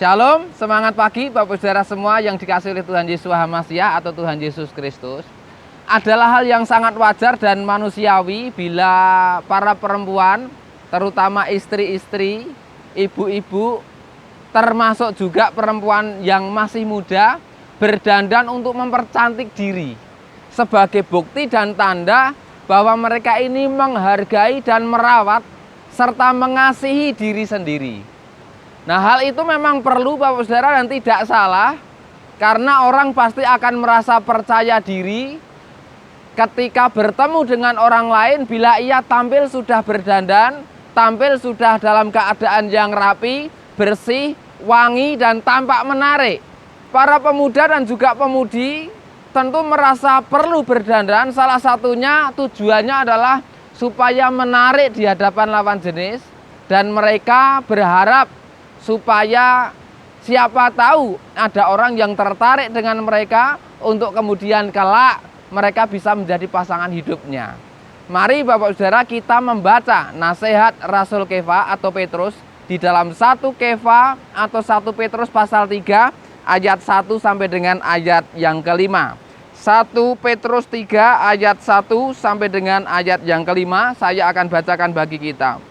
Shalom, semangat pagi Bapak Saudara semua yang dikasihi oleh Tuhan Yesus Hamasiah atau Tuhan Yesus Kristus. Adalah hal yang sangat wajar dan manusiawi bila para perempuan, terutama istri-istri, ibu-ibu, termasuk juga perempuan yang masih muda, berdandan untuk mempercantik diri sebagai bukti dan tanda bahwa mereka ini menghargai dan merawat serta mengasihi diri sendiri. Nah, hal itu memang perlu Bapak Saudara dan tidak salah, karena orang pasti akan merasa percaya diri ketika bertemu dengan orang lain bila ia tampil sudah berdandan, tampil sudah dalam keadaan yang rapi, bersih, wangi, dan tampak menarik. Para pemuda dan juga pemudi tentu merasa perlu berdandan, salah satunya tujuannya adalah supaya menarik di hadapan lawan jenis, dan mereka berharap supaya siapa tahu ada orang yang tertarik dengan mereka untuk kemudian kelak mereka bisa menjadi pasangan hidupnya. Mari Bapak Saudara kita membaca nasihat Rasul Kefa atau Petrus di dalam 1 Kefa atau 1 Petrus pasal 3 ayat 1 sampai dengan ayat yang kelima. 1 Petrus 3 ayat 1 sampai dengan ayat yang kelima saya akan bacakan bagi kita.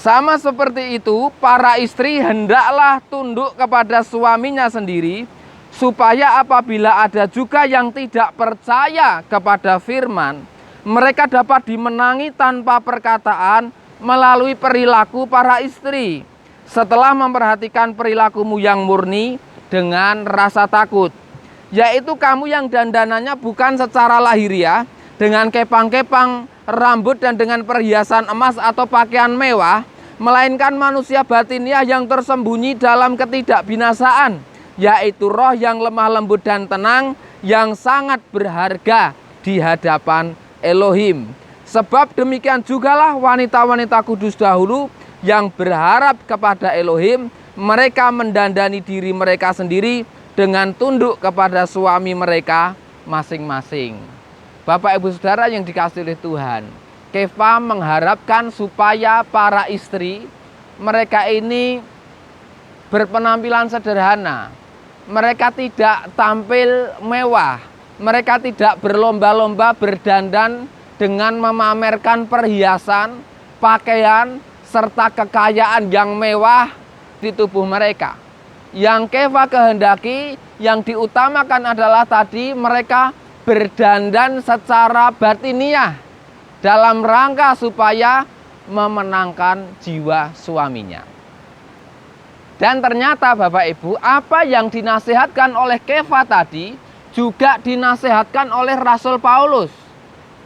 Sama seperti itu, para istri hendaklah tunduk kepada suaminya sendiri, supaya apabila ada juga yang tidak percaya kepada firman, mereka dapat dimenangi tanpa perkataan melalui perilaku para istri, setelah memperhatikan perilakumu yang murni dengan rasa takut. Yaitu kamu yang dandanannya bukan secara lahiriah, dengan kepang-kepang rambut dan dengan perhiasan emas atau pakaian mewah, melainkan manusia batiniah yang tersembunyi dalam ketidakbinasaan, yaitu roh yang lemah lembut dan tenang, yang sangat berharga di hadapan Elohim. Sebab demikian jugalah wanita-wanita kudus dahulu yang berharap kepada Elohim, mereka mendandani diri mereka sendiri dengan tunduk kepada suami mereka masing-masing. Bapak Ibu Saudara yang dikasihi oleh Tuhan, Kefa mengharapkan supaya para istri mereka ini berpenampilan sederhana. Mereka tidak tampil mewah. Mereka tidak berlomba-lomba berdandan dengan memamerkan perhiasan, pakaian, serta kekayaan yang mewah di tubuh mereka. Yang Kefa kehendaki, yang diutamakan adalah tadi mereka berdandan secara batiniah, dalam rangka supaya memenangkan jiwa suaminya. Dan ternyata Bapak Ibu, apa yang dinasihatkan oleh Kefa tadi juga dinasihatkan oleh Rasul Paulus.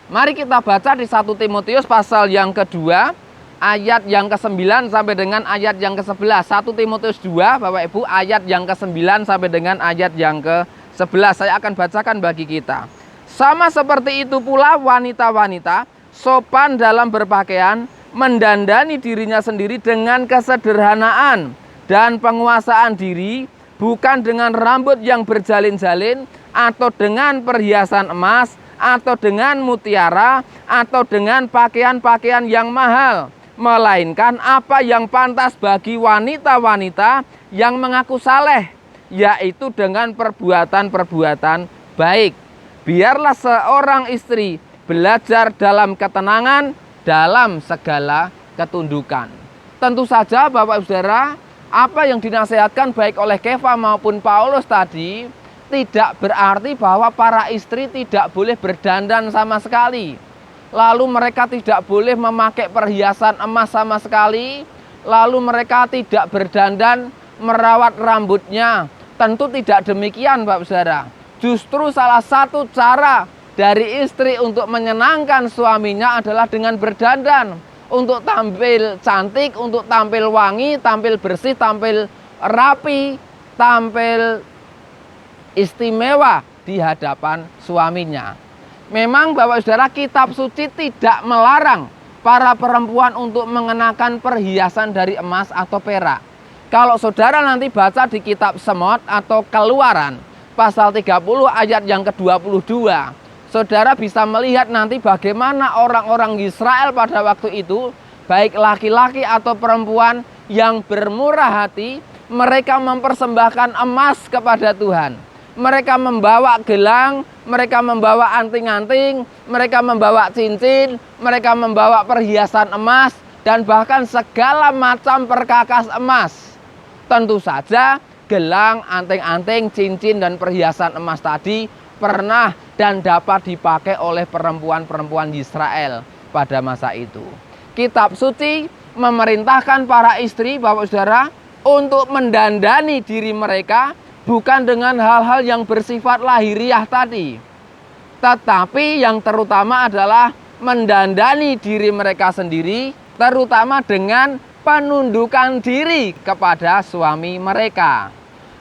Mari kita baca di 1 Timotius pasal yang kedua, ayat yang ke-9 sampai dengan ayat yang ke-11. 1 Timotius 2 Bapak Ibu, ayat yang ke-9 sampai dengan ayat yang ke-11. Saya akan bacakan bagi kita. Sama seperti itu pula wanita-wanita sopan dalam berpakaian, mendandani dirinya sendiri dengan kesederhanaan dan penguasaan diri, bukan dengan rambut yang berjalin-jalin, atau dengan perhiasan emas, atau dengan mutiara, atau dengan pakaian-pakaian yang mahal, melainkan apa yang pantas bagi wanita-wanita yang mengaku saleh, yaitu dengan perbuatan-perbuatan baik. Biarlah seorang istri belajar dalam ketenangan, dalam segala ketundukan. Tentu saja Bapak Saudara, apa yang dinasihatkan baik oleh Kefa maupun Paulus tadi tidak berarti bahwa para istri tidak boleh berdandan sama sekali. Lalu mereka tidak boleh memakai perhiasan emas sama sekali. Lalu mereka tidak berdandan, merawat rambutnya. Tentu tidak demikian Bapak Saudara. Justru salah satu cara dari istri untuk menyenangkan suaminya adalah dengan berdandan, untuk tampil cantik, untuk tampil wangi, tampil bersih, tampil rapi, tampil istimewa di hadapan suaminya. Memang Bapak Saudara, kitab suci tidak melarang para perempuan untuk mengenakan perhiasan dari emas atau perak. Kalau saudara nanti baca di kitab Semot atau Keluaran pasal 30 ayat yang ke-22, saudara bisa melihat nanti bagaimana orang-orang Israel pada waktu itu, baik laki-laki atau perempuan yang bermurah hati, Mereka mempersembahkan emas kepada Tuhan. Mereka membawa gelang, mereka membawa anting-anting, mereka membawa cincin, mereka membawa perhiasan emas, dan bahkan segala macam perkakas emas. Tentu saja gelang, anting-anting, cincin, dan perhiasan emas tadi pernah dan dapat dipakai oleh perempuan-perempuan Israel pada masa itu. Kitab suci memerintahkan para istri, Bapak Saudara, untuk mendandani diri mereka bukan dengan hal-hal yang bersifat lahiriah tadi, tetapi yang terutama adalah mendandani diri mereka sendiri, terutama dengan penundukan diri kepada suami mereka.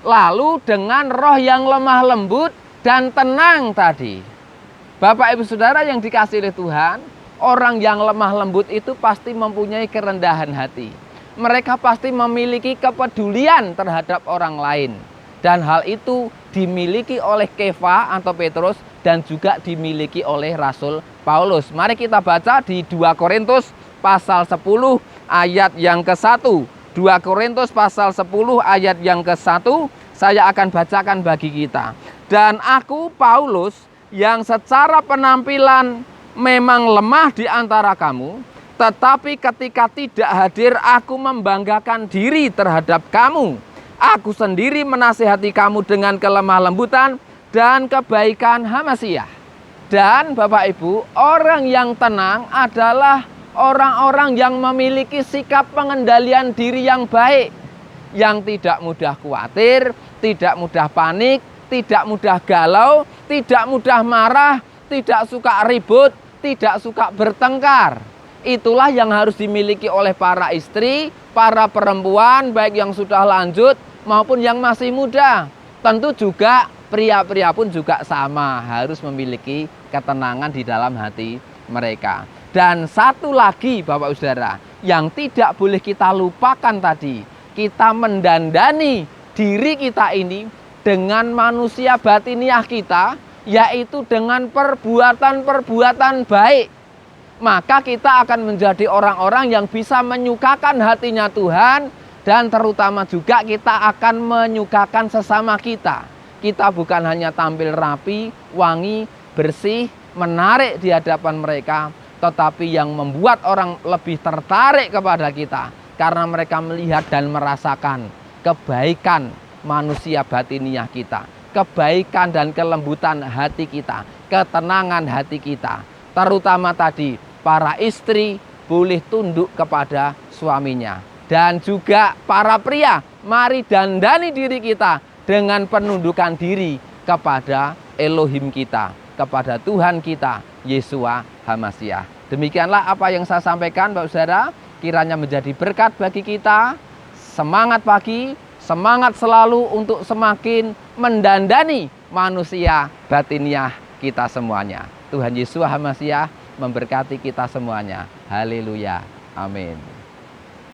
Lalu dengan roh yang lemah lembut dan tenang tadi. Bapak Ibu Saudara yang dikasihi oleh Tuhan, orang yang lemah lembut itu pasti mempunyai kerendahan hati. Mereka pasti memiliki kepedulian terhadap orang lain. Dan hal itu dimiliki oleh Kefa atau Petrus dan juga dimiliki oleh Rasul Paulus. Mari kita baca di 2 Korintus pasal 10 ayat yang ke-1. 2 Korintus pasal 10 ayat yang ke-1 saya akan bacakan bagi kita. Dan aku Paulus yang secara penampilan memang lemah di antara kamu, tetapi ketika tidak hadir aku membanggakan diri terhadap kamu. Aku sendiri menasihati kamu dengan kelemah lembutan dan kebaikan Hamasiah. Dan Bapak Ibu, orang yang tenang adalah orang-orang yang memiliki sikap pengendalian diri yang baik, yang tidak mudah khawatir, tidak mudah panik, tidak mudah galau, tidak mudah marah, tidak suka ribut, tidak suka bertengkar. Itulah yang harus dimiliki oleh para istri, para perempuan, baik yang sudah lanjut maupun yang masih muda. Tentu juga pria-pria pun juga sama, harus memiliki ketenangan di dalam hati mereka. Dan satu lagi Bapak Saudara, yang tidak boleh kita lupakan tadi, kita mendandani diri kita ini dengan manusia batiniah kita, yaitu dengan perbuatan-perbuatan baik. Maka kita akan menjadi orang-orang yang bisa menyukakan hatinya Tuhan, dan terutama juga kita akan menyukakan sesama kita. Kita bukan hanya tampil rapi, wangi, bersih, menarik di hadapan mereka, tetapi yang membuat orang lebih tertarik kepada kita karena mereka melihat dan merasakan kebaikan manusia batiniah kita, kebaikan dan kelembutan hati kita, ketenangan hati kita. Terutama tadi para istri boleh tunduk kepada suaminya. Dan juga para pria, mari dandani diri kita dengan penundukan diri kepada Elohim kita, kepada Tuhan kita, Yeshua HaMasiah. Demikianlah apa yang saya sampaikan Bapak Saudara, kiranya menjadi berkat bagi kita. Semangat pagi, semangat selalu untuk semakin mendandani manusia batiniah kita semuanya. Tuhan Yeshua HaMasiah memberkati kita semuanya. Haleluya. Amin.